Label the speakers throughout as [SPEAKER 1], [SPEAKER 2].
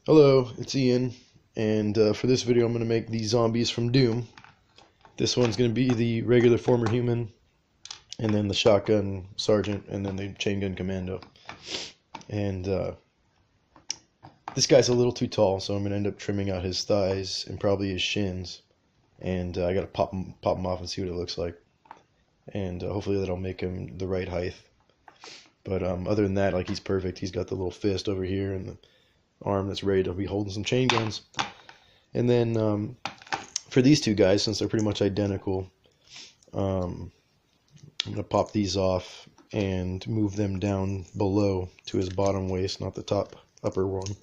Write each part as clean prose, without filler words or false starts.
[SPEAKER 1] Hello, it's Ian, and for this video I'm going to make these zombies from Doom. This one's going to be the regular former human, and then the shotgun sergeant, and then the chain gun commando. And this guy's a little too tall, so I'm going to end up trimming out his thighs and probably his shins. And I got to pop him off and see what it looks like. And hopefully that'll make him the right height. But other than that, like, he's perfect. He's got the little fist over here and the arm that's ready to be holding some chain guns. And then for these two guys, since they're pretty much identical, I'm going to pop these off and move them down below to his bottom waist, not the upper one.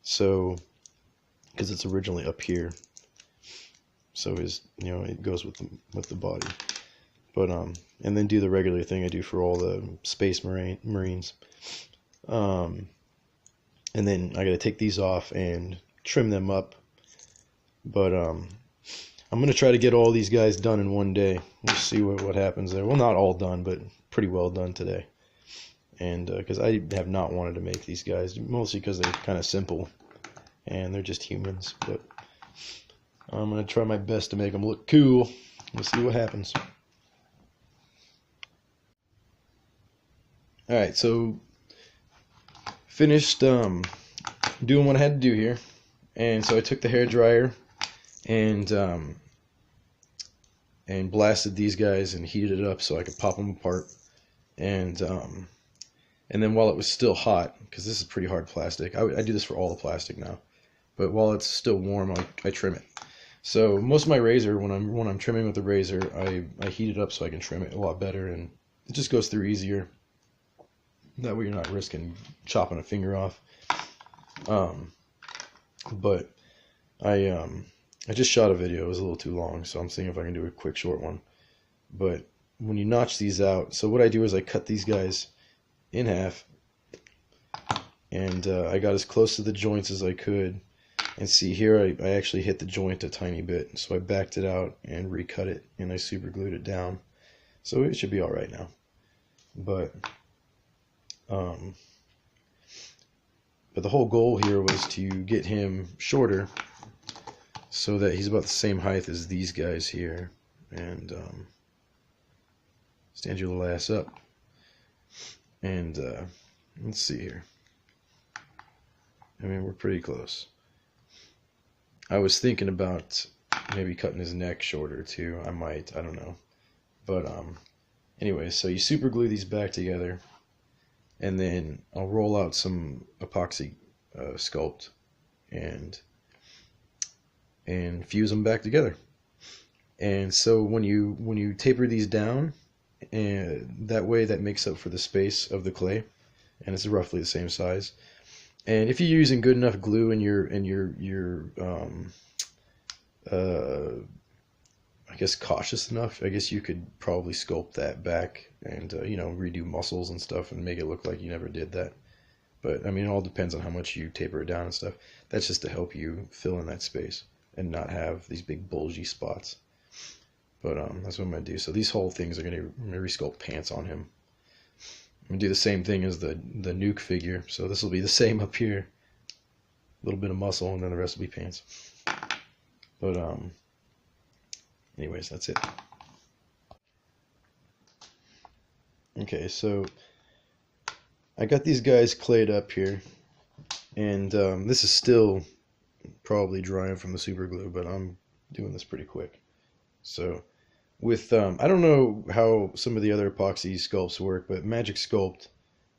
[SPEAKER 1] So, because it's originally up here, so it goes with the body. But and then do the regular thing I do for all the space marines. And then I got to take these off and trim them up. But I'm going to try to get all these guys done in one day. We'll see what happens there. Well, not all done, but pretty well done today. And because I have not wanted to make these guys, mostly because they're kind of simple and they're just humans. But I'm going to try my best to make them look cool. We'll see what happens. Alright, so finished doing what I had to do here, and so I took the hair dryer and blasted these guys and heated it up so I could pop them apart, and then while it was still hot, because this is pretty hard plastic, I do this for all the plastic now, but while it's still warm, I trim it. So most of my razor, when I'm trimming with the razor, I heat it up so I can trim it a lot better, and it just goes through easier. That way you're not risking chopping a finger off. But I just shot a video. It was a little too long, so I'm seeing if I can do a quick short one. But when you notch these out, so what I do is I cut these guys in half, and I got as close to the joints as I could. And see here, I actually hit the joint a tiny bit, so I backed it out and recut it, and I super glued it down. So it should be all right now. But the whole goal here was to get him shorter so that he's about the same height as these guys here. And stand your little ass up. And let's see here. I mean, we're pretty close. I was thinking about maybe cutting his neck shorter too. I don't know. But anyway, so you super glue these back together. And then I'll roll out some epoxy sculpt and fuse them back together. And so when you taper these down, and that way that makes up for the space of the clay, and it's roughly the same size. And if you're using good enough glue and you're I guess cautious enough, I guess you could probably sculpt that back and redo muscles and stuff and make it look like you never did that. But I mean, it all depends on how much you taper it down and stuff. That's just to help you fill in that space and not have these big bulgy spots. But that's what I'm gonna do. So these whole things are gonna resculpt pants on him. I'm gonna do the same thing as the nuke figure. So this will be the same up here, a little bit of muscle, and then the rest will be pants. But anyways, that's it. Okay, so I got these guys clayed up here, and this is still probably drying from the super glue, but I'm doing this pretty quick. So with I don't know how some of the other epoxy sculpts work, but Magic Sculpt,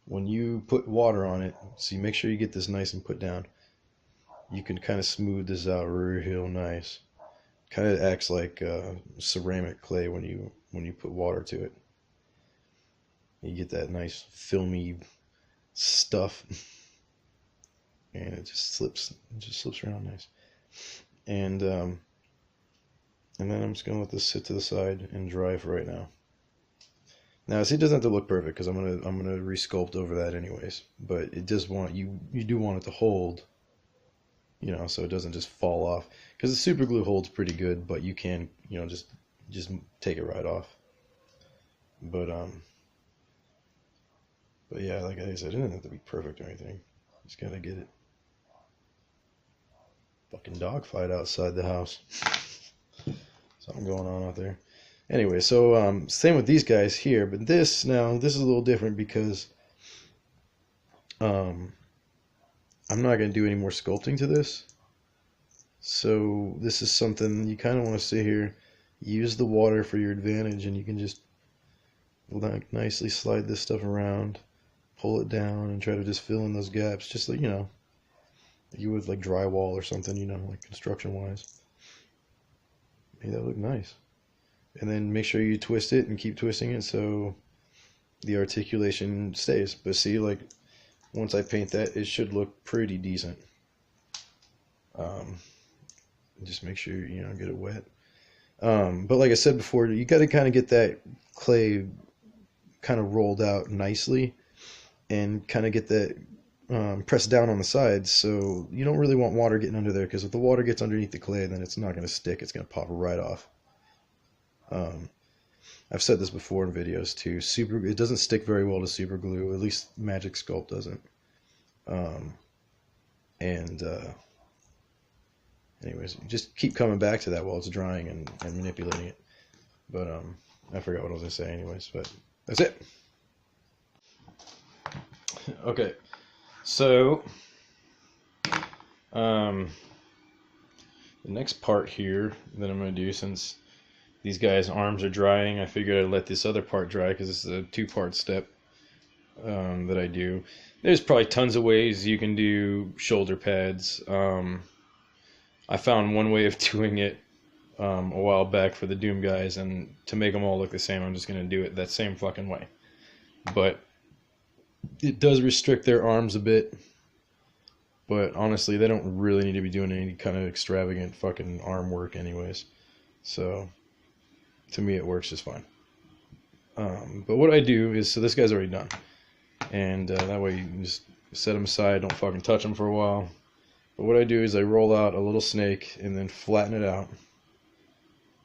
[SPEAKER 1] when you put water on it, so you make sure you get this nice and put down, you can kind of smooth this out real nice. Kind of acts like ceramic clay when you put water to it. You get that nice filmy stuff, and it just slips around nice. And then I'm just gonna let this sit to the side and dry for right now. Now, see, it doesn't have to look perfect because I'm gonna resculpt over that anyways. But it does you do want it to hold. So it doesn't just fall off, because the super glue holds pretty good, but you can, just take it right off. But yeah, like I said, it doesn't have to be perfect or anything. Just gotta get it Fucking dogfight outside the house. Something going on out there. Anyway, so same with these guys here, but this is a little different because I'm not going to do any more sculpting to this. So this is something you kind of want to sit here, use the water for your advantage, and you can just like nicely slide this stuff around, pull it down, and try to just fill in those gaps, just like, you know, you would like drywall or something, you know, like construction wise. Make that look nice. And then make sure you twist it and keep twisting it so the articulation stays. But see, like, once I paint that, it should look pretty decent. Just make sure, you know, get it wet. But like I said before, you got to kind of get that clay kind of rolled out nicely and kind of get that pressed down on the sides, so you don't really want water getting under there, because if the water gets underneath the clay, then it's not going to stick. It's going to pop right off. I've said this before in videos too. It doesn't stick very well to super glue. At least Magic Sculpt doesn't. Anyways, just keep coming back to that while it's drying and manipulating it. But I forgot what I was going to say anyways, but that's it. Okay, so the next part here that I'm going to do, since these guys' arms are drying, I figured I'd let this other part dry because this is a two-part step that I do. There's probably tons of ways you can do shoulder pads. I found one way of doing it a while back for the Doom guys, and to make them all look the same, I'm just going to do it that same fucking way. But it does restrict their arms a bit, but honestly, they don't really need to be doing any kind of extravagant fucking arm work anyways. So to me, it works just fine. But what I do is, so this guy's already done, and that way you can just set him aside, don't fucking touch him for a while. But what I do is I roll out a little snake and then flatten it out,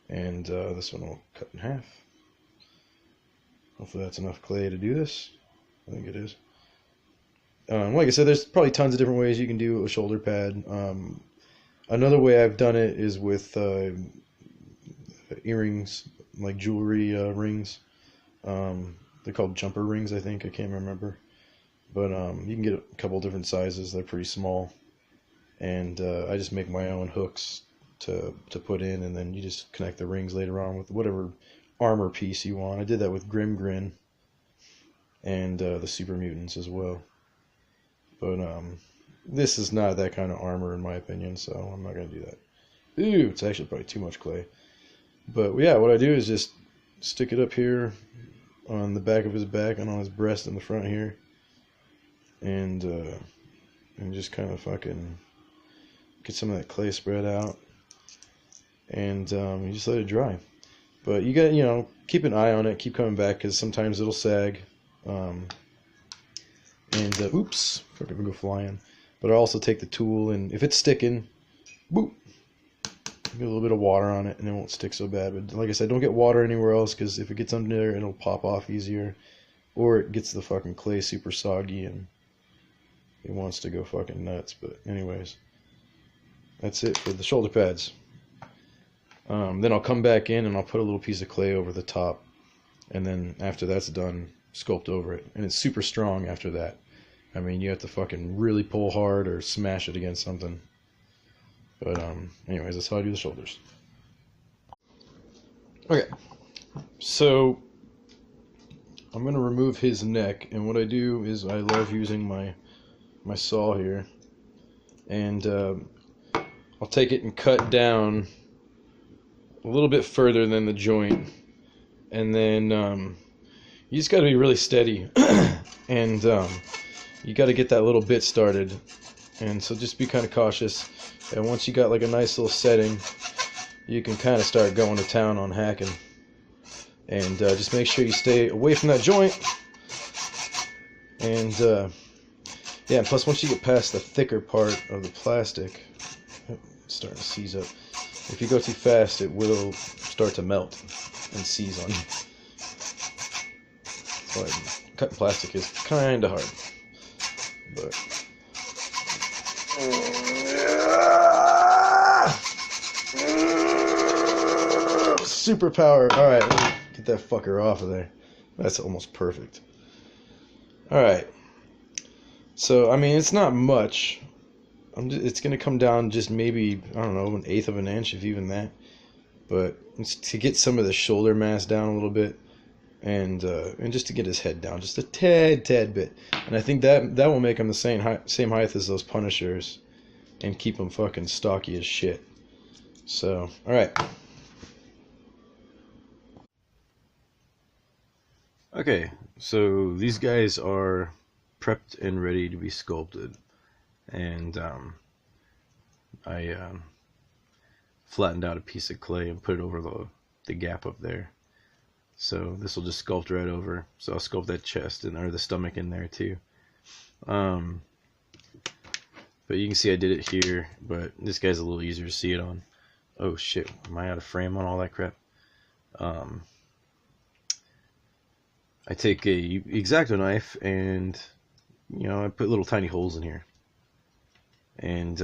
[SPEAKER 1] and this one will cut in half. Hopefully that's enough clay to do this. I think it is. Like I said, there's probably tons of different ways you can do a shoulder pad. Another way I've done it is with earrings, like jewelry rings. They're called jumper rings, I think. I can't remember. But you can get a couple different sizes. They're pretty small. And I just make my own hooks to put in, and then you just connect the rings later on with whatever armor piece you want. I did that with Grim Grin and the Super Mutants as well. But this is not that kind of armor in my opinion, so I'm not going to do that. Ooh, it's actually probably too much clay. But yeah, what I do is just stick it up here on the back of his back and on his breast in the front here, and just kind of fucking get some of that clay spread out, and you just let it dry. But you got, you know, keep an eye on it, keep coming back, because sometimes it'll sag. Oops, fucking go flying. But I also take the tool, and if it's sticking, boop, get a little bit of water on it, and it won't stick so bad. But like I said, don't get water anywhere else, because if it gets under there, it'll pop off easier, or it gets the fucking clay super soggy, and it wants to go fucking nuts. But anyways, that's it for the shoulder pads. Then I'll come back in and I'll put a little piece of clay over the top, and then after that's done, sculpt over it. And it's super strong after that. I mean, you have to fucking really pull hard or smash it against something. But anyways, that's how I do the shoulders. Okay, so I'm gonna remove his neck, and what I do is I love using my saw here, and I'll take it and cut down a little bit further than the joint, and then you just got to be really steady, and you got to get that little bit started, and so just be kind of cautious. And once you got like a nice little setting, you can kind of start going to town on hacking, and just make sure you stay away from that joint. And yeah, and plus once you get past the thicker part of the plastic, it's starting to seize up. If you go too fast, it will start to melt and seize on you. So cutting plastic is kind of hard. But superpower. All right, let me get that fucker off of there. That's almost perfect. All right. So I mean, it's not much. It's gonna come down just maybe, I don't know, 1/8 of an inch, if even that. But it's to get some of the shoulder mass down a little bit, and just to get his head down just a tad bit. And I think that will make him the same height as those Punishers, and keep him fucking stocky as shit. So, all right. Okay, so these guys are prepped and ready to be sculpted, and I flattened out a piece of clay and put it over the gap up there. So this will just sculpt right over. So I'll sculpt that chest or the stomach in there too. But you can see I did it here, but this guy's a little easier to see it on. Oh shit, am I out of frame on all that crap? I take a X-Acto knife and, I put little tiny holes in here. And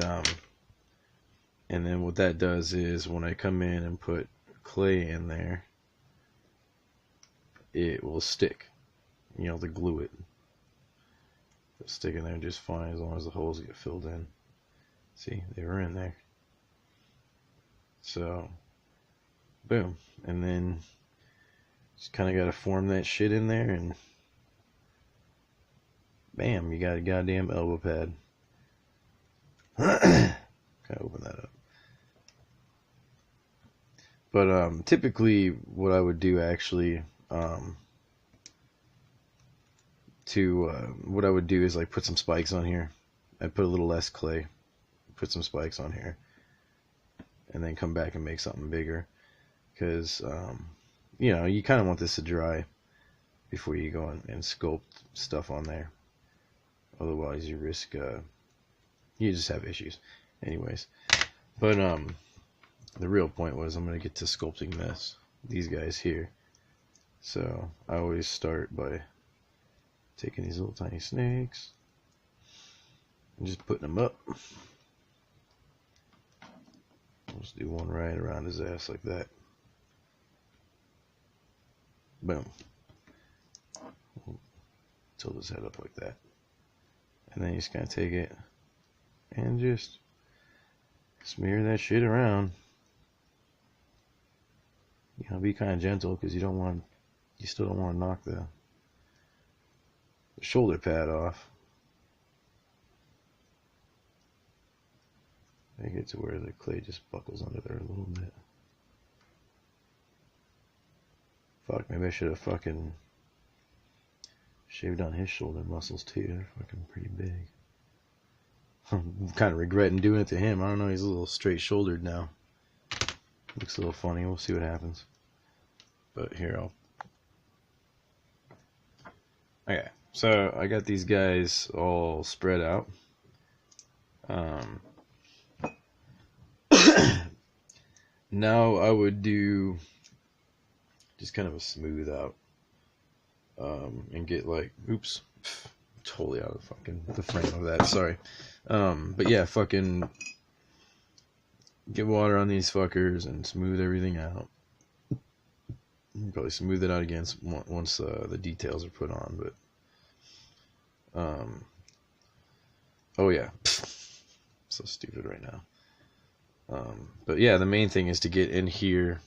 [SPEAKER 1] then what that does is when I come in and put clay in there, it will stick, to glue it. It'll stick in there just fine as long as the holes get filled in. See, they were in there. So, boom. And then just kind of got to form that shit in there, and bam, you got a goddamn elbow pad. Gotta open that up. But typically what I would do actually, what I would do is like put some spikes on here. I'd put a little less clay, put some spikes on here, and then come back and make something bigger. Because, you kind of want this to dry before you go and sculpt stuff on there. Otherwise you risk, you just have issues. Anyways, but the real point was I'm going to get to sculpting these guys here. So I always start by taking these little tiny snakes and just putting them up. Let's do one right around his ass like that. Boom. Tilt his head up like that. And then you just kind of take it and just smear that shit around. Be kind of gentle, because you still don't want to knock the shoulder pad off. Make it to where the clay just buckles under there a little bit. Fuck, maybe I should have fucking shaved on his shoulder muscles too. They're fucking pretty big. I'm kind of regretting doing it to him. I don't know, he's a little straight shouldered now. Looks a little funny. We'll see what happens. But here, okay, so I got these guys all spread out. Now I would do just kind of a smooth out, and get like, oops, totally out of the frame of that, sorry. But yeah, fucking get water on these fuckers and smooth everything out. Probably smooth it out again once the details are put on, but oh yeah, so stupid right now. But yeah, the main thing is to get in here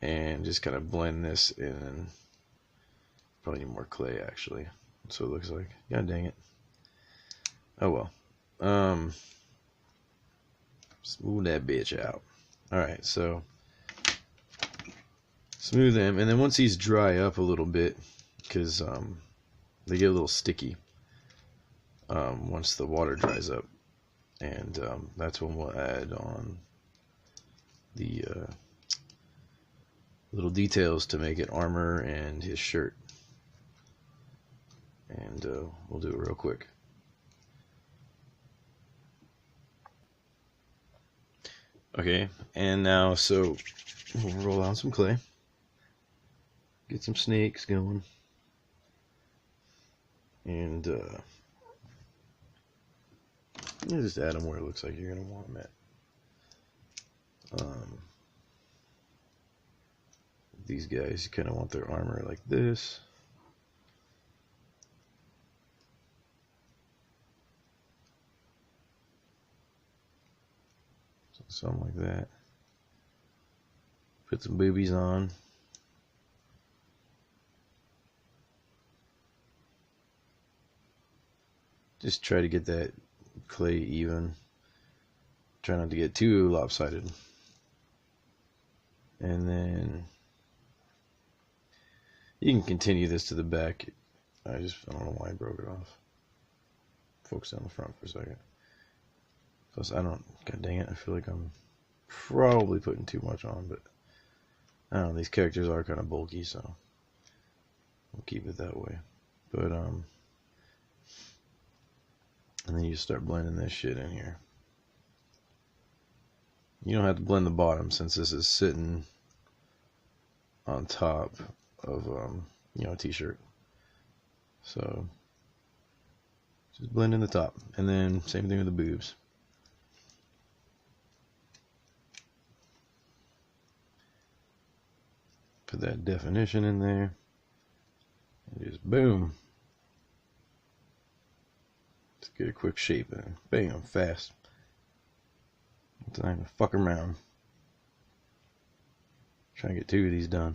[SPEAKER 1] and just kind of blend this in. Probably need more clay actually, so it looks like. God dang it. Oh well. Smooth that bitch out. Alright, so smooth them, and then once these dry up a little bit, because they get a little sticky once the water dries up, and that's when we'll add on the little details to make it armor and his shirt. And we'll do it real quick. Okay, and now so we'll roll out some clay, get some snakes going, and you just add them where it looks like you're gonna want them at. these guys, you kind of want their armor like this. So something like that. Put some boobies on. Just try to get that clay even. Try not to get too lopsided. And then you can continue this to the back. I don't know why I broke it off. Focus on the front for a second. Plus, god dang it, I feel like I'm probably putting too much on, but I don't know, these characters are kind of bulky, so we'll keep it that way. But, and then you start blending this shit in here. You don't have to blend the bottom since this is sitting on top of, a t-shirt. So, just blend in the top. And then, same thing with the boobs. Put that definition in there. And just boom. Just get a quick shape and bam, fast. No time to fuck around. Try and get 2 of these done.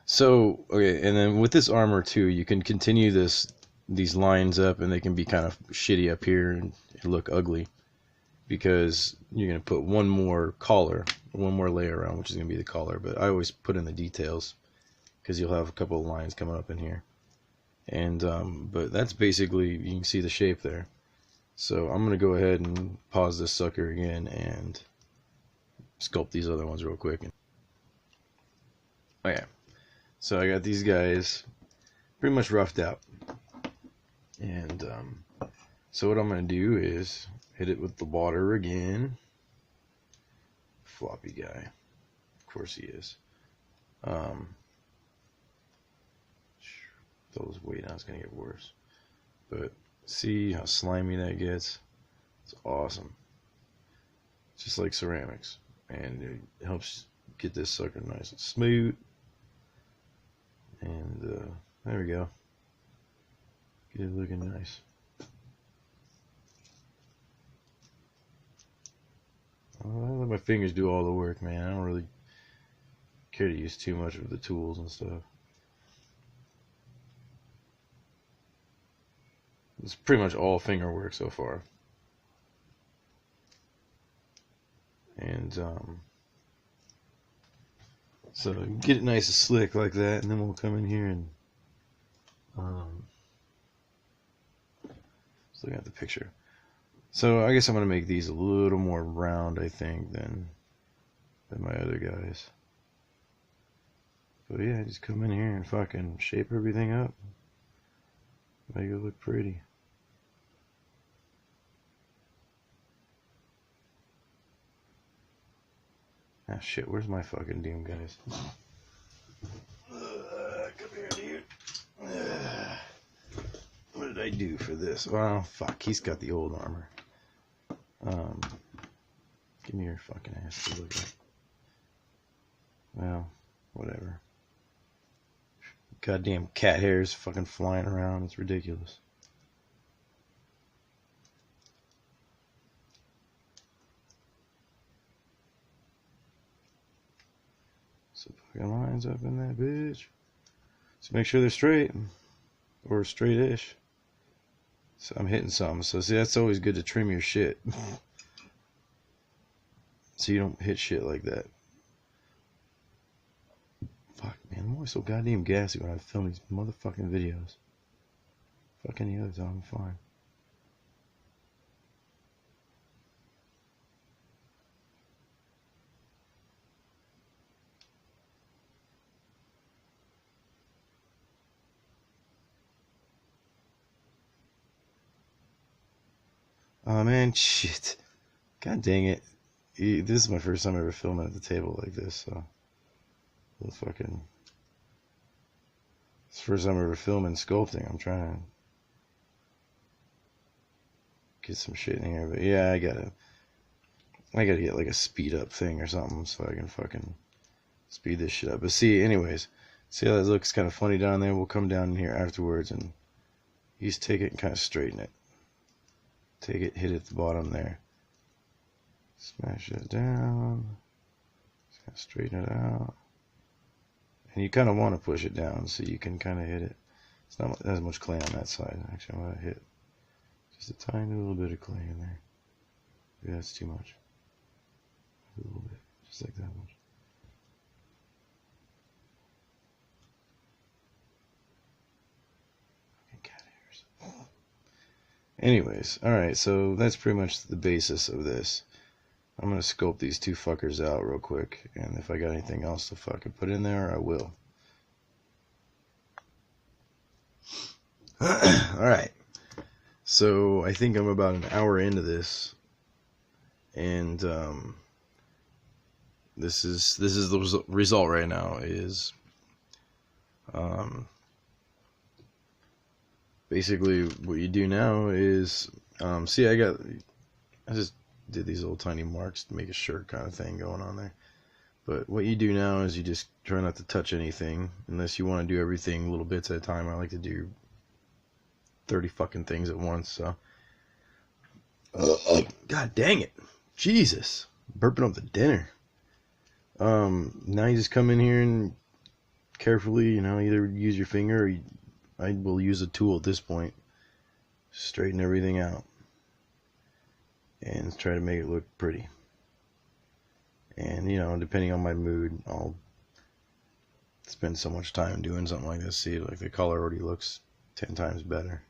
[SPEAKER 1] So, okay, and then with this armor too, you can continue these lines up, and they can be kind of shitty up here and look ugly, because you're going to put one more layer on, which is going to be the collar. But I always put in the details, because you'll have a couple of lines coming up in here. And but that's basically, you can see the shape there. So I'm going to go ahead and pause this sucker again and sculpt these other ones real quick. Okay, so I got these guys pretty much roughed out. And so what I'm going to do is hit it with the water again. Floppy guy. Of course he is. Those way down, it's going to get worse. But see how slimy that gets? It's awesome. Just like ceramics. And it helps get this sucker nice and smooth. And there we go. Get it looking nice. I let my fingers do all the work, man. I don't really care to use too much of the tools and stuff. It's pretty much all finger work so far. And so get it nice and slick like that, and then we'll come in here and just look at the picture. So I guess I'm gonna make these a little more round, I think, than my other guys. But yeah, just come in here and fucking shape everything up, make it look pretty. Ah shit, where's my fucking Doom guys? Come here, dude. What did I do for this? Well, fuck, he's got the old armor. Give me your fucking ass to look at. Well, whatever. Goddamn cat hairs fucking flying around, it's ridiculous. Some fucking lines up in that bitch. So make sure they're straight, or straight-ish. So I'm hitting something. So see, that's always good to trim your shit, so you don't hit shit like that. Fuck, man, I'm always so goddamn gassy when I film these motherfucking videos. Fuck any other time, I'm fine. Oh man, shit. God dang it. This is my first time ever filming at the table like this, so. It's the first time ever filming sculpting. I'm trying to get some shit in here, but yeah, I gotta I gotta get like a speed up thing or something so I can fucking speed this shit up. But see, anyways, see how that looks kind of funny down there? We'll come down in here afterwards and you just take it and kind of straighten it. Take it, hit it at the bottom there. Smash it down. Just kind of straighten it out. And you kind of want to push it down so you can kind of hit it. It's not as much clay on that side. Actually, I'm going to hit just a tiny little bit of clay in there. Maybe that's too much. A little bit, just like that much. Cat hairs. Anyways, alright, so that's pretty much the basis of this. I'm going to sculpt these two fuckers out real quick, and if I got anything else to fucking put in there, I will. Alright, so I think I'm about an hour into this, and this is the result right now. Is basically what you do now is see, I just did these little tiny marks to make a shirt kind of thing going on there. But what you do now is you just try not to touch anything unless you want to do everything little bits at a time. I like to do 30 fucking things at once, so god dang it, Jesus, burping up the dinner. Now you just come in here and carefully, either use your finger or I will use a tool at this point, straighten everything out and try to make it look pretty. And depending on my mood, I'll spend so much time doing something like this. See, like the color already looks 10 times better.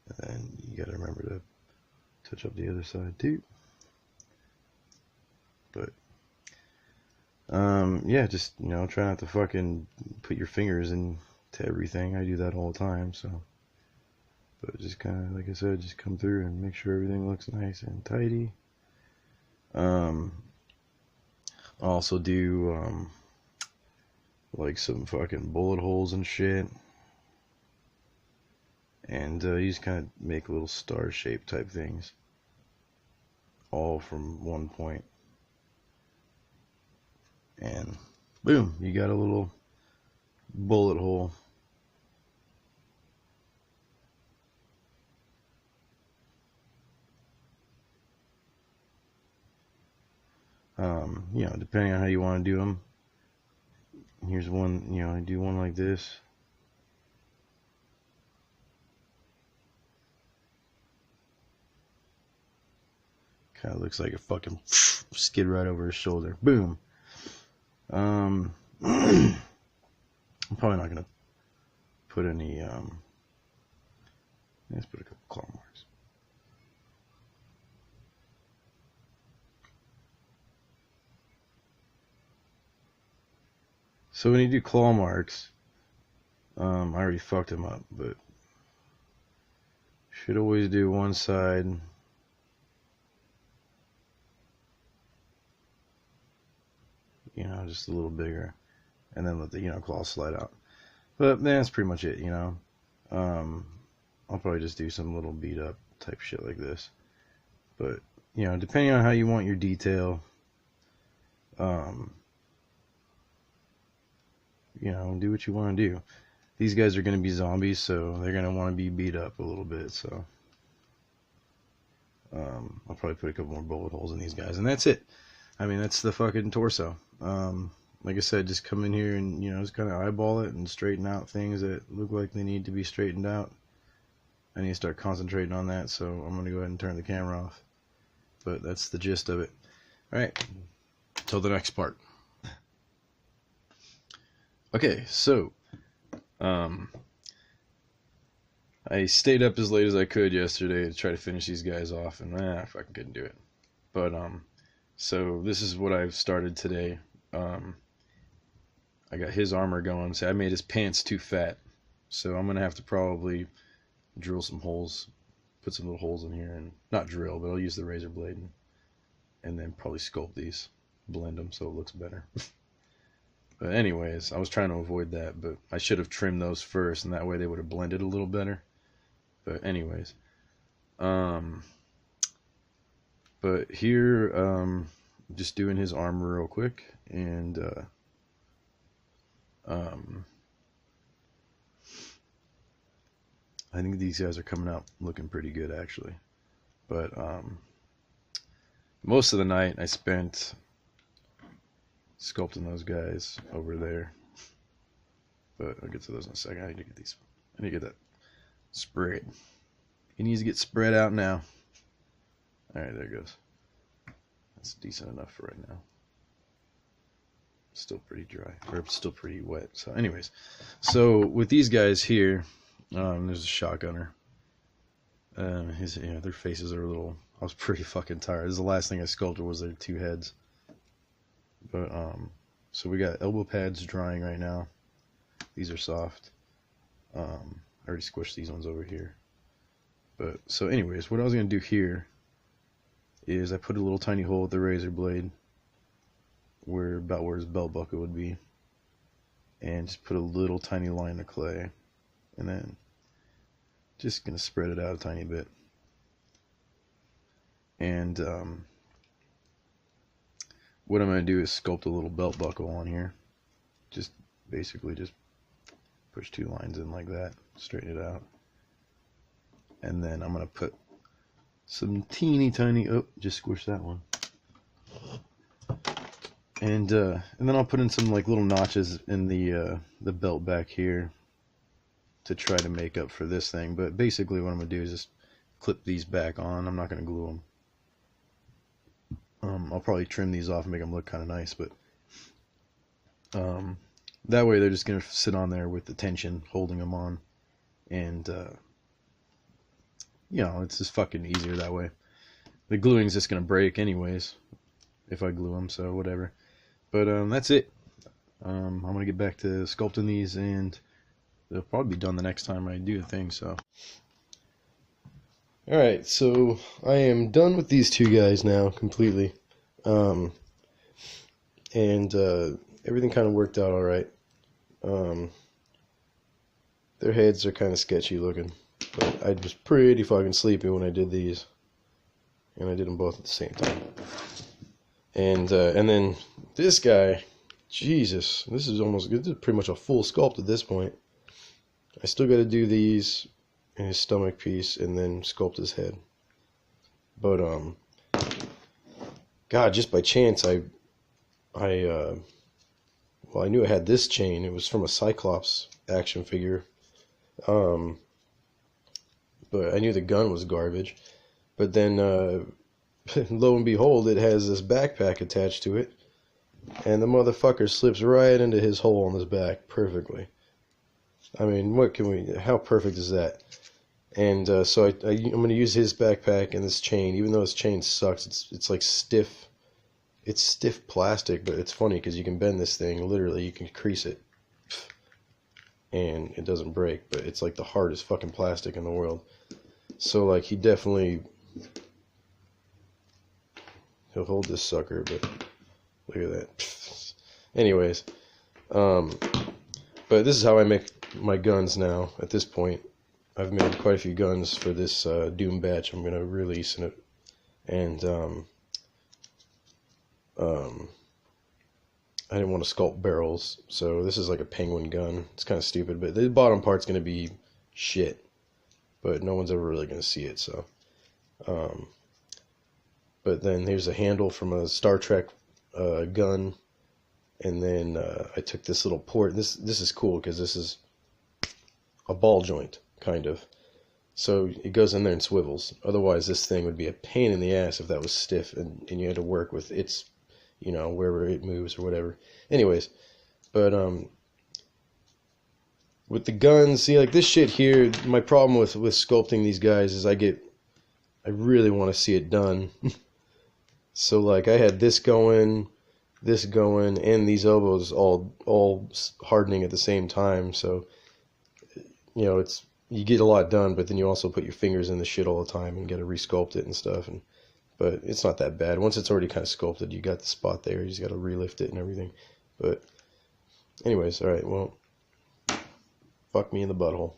[SPEAKER 1] And then you gotta remember to touch up the other side too. But yeah, just try not to fucking put your fingers into everything. I do that all the time, so. But just kind of, like I said, just come through and make sure everything looks nice and tidy. I'll also do like some fucking bullet holes and shit. And you just kind of make little star shape type things, all from one point. And boom, you got a little bullet hole. Depending on how you want to do them. Here's one, I do one like this. Kind of looks like a fucking skid right over his shoulder. Boom. I'm probably not gonna put any. Let's put a couple claw marks. So when you do claw marks, I already fucked him up, but should always do one side. Just a little bigger, and then let the claw slide out. But that's pretty much it. I'll probably just do some little beat up type shit like this. But depending on how you want your detail, do what you want to do. These guys are going to be zombies, so they're going to want to be beat up a little bit. So I'll probably put a couple more bullet holes in these guys, and that's it. I mean, that's the fucking torso. Like I said, just come in here and, just kind of eyeball it and straighten out things that look like they need to be straightened out. I need to start concentrating on that, so I'm going to go ahead and turn the camera off. But that's the gist of it. Alright, till the next part. Okay, so, I stayed up as late as I could yesterday to try to finish these guys off, and I fucking couldn't do it. But, so this is what I've started today. I got his armor going. So I made his pants too fat. So I'm going to have to probably drill some holes, put some little holes in here, and not drill, but I'll use the razor blade and then probably sculpt these, blend them so it looks better. But anyways, I was trying to avoid that, but I should have trimmed those first, and that way they would have blended a little better. But anyways, But here, just doing his armor real quick, and I think these guys are coming out looking pretty good actually. But most of the night I spent sculpting those guys over there. But I'll get to those in a second. I need to get these. I need to get that spread. He needs to get spread out now. All right, there it goes. That's decent enough for right now. Still pretty dry, or still pretty wet. So, anyways, so with these guys here, there's a shotgunner. Their faces are a little. I was pretty fucking tired. This is the last thing I sculpted was their two heads. But so we got elbow pads drying right now. These are soft. I already squished these ones over here. But so, anyways, what I was gonna do here is I put a little tiny hole with the razor blade, about where his belt buckle would be, and just put a little tiny line of clay, and then just gonna spread it out a tiny bit. And what I'm gonna do is sculpt a little belt buckle on here. Just basically just push two lines in like that, straighten it out, and then I'm gonna put some teeny tiny. Oh, just squish that one. And then I'll put in some like little notches in the belt back here to try to make up for this thing. But basically, what I'm gonna do is just clip these back on. I'm not gonna glue them. I'll probably trim these off and make them look kind of nice, but that way they're just gonna sit on there with the tension holding them on, and you know, it's just fucking easier that way. The gluing's just gonna break anyways if I glue them, so whatever. But that's it. I'm gonna get back to sculpting these, and they'll probably be done the next time I do the thing. So, all right, so I am done with these two guys now completely, and everything kind of worked out all right. Their heads are kind of sketchy looking, but I was pretty fucking sleepy when I did these, and I did them both at the same time. And then this guy, Jesus, this is pretty much a full sculpt at this point. I still got to do these and his stomach piece, and then sculpt his head. But God, just by chance, I knew I had this chain. It was from a Cyclops action figure. But I knew the gun was garbage. But then, lo and behold, it has this backpack attached to it, and the motherfucker slips right into his hole on his back perfectly. I mean, how perfect is that? And so I'm going to use his backpack and this chain, even though this chain sucks. It's like stiff. It's stiff plastic, but it's funny because you can bend this thing. Literally, you can crease it, and it doesn't break. But it's like the hardest fucking plastic in the world. So like he definitely. He'll hold this sucker, but look at that. Anyways, but this is how I make my guns now. At this point, I've made quite a few guns for this Doom batch I'm gonna release, and I didn't want to sculpt barrels, so this is like a penguin gun. It's kind of stupid, but the bottom part's gonna be shit, but no one's ever really gonna see it. So, but then here's a handle from a Star Trek gun, and then I took this little port. This is cool because this is a ball joint, kind of. So it goes in there and swivels. Otherwise, this thing would be a pain in the ass if that was stiff and you had to work with its, you know, wherever it moves or whatever. Anyways, but with the guns, see, like this shit here, my problem with sculpting these guys is I really want to see it done. So like I had this going, and these elbows all hardening at the same time. So, you know, you get a lot done, but then you also put your fingers in the shit all the time and got to resculpt it and stuff. But it's not that bad. Once it's already kind of sculpted, you got the spot there. You just got to relift it and everything. But anyways, all right, well, fuck me in the butthole.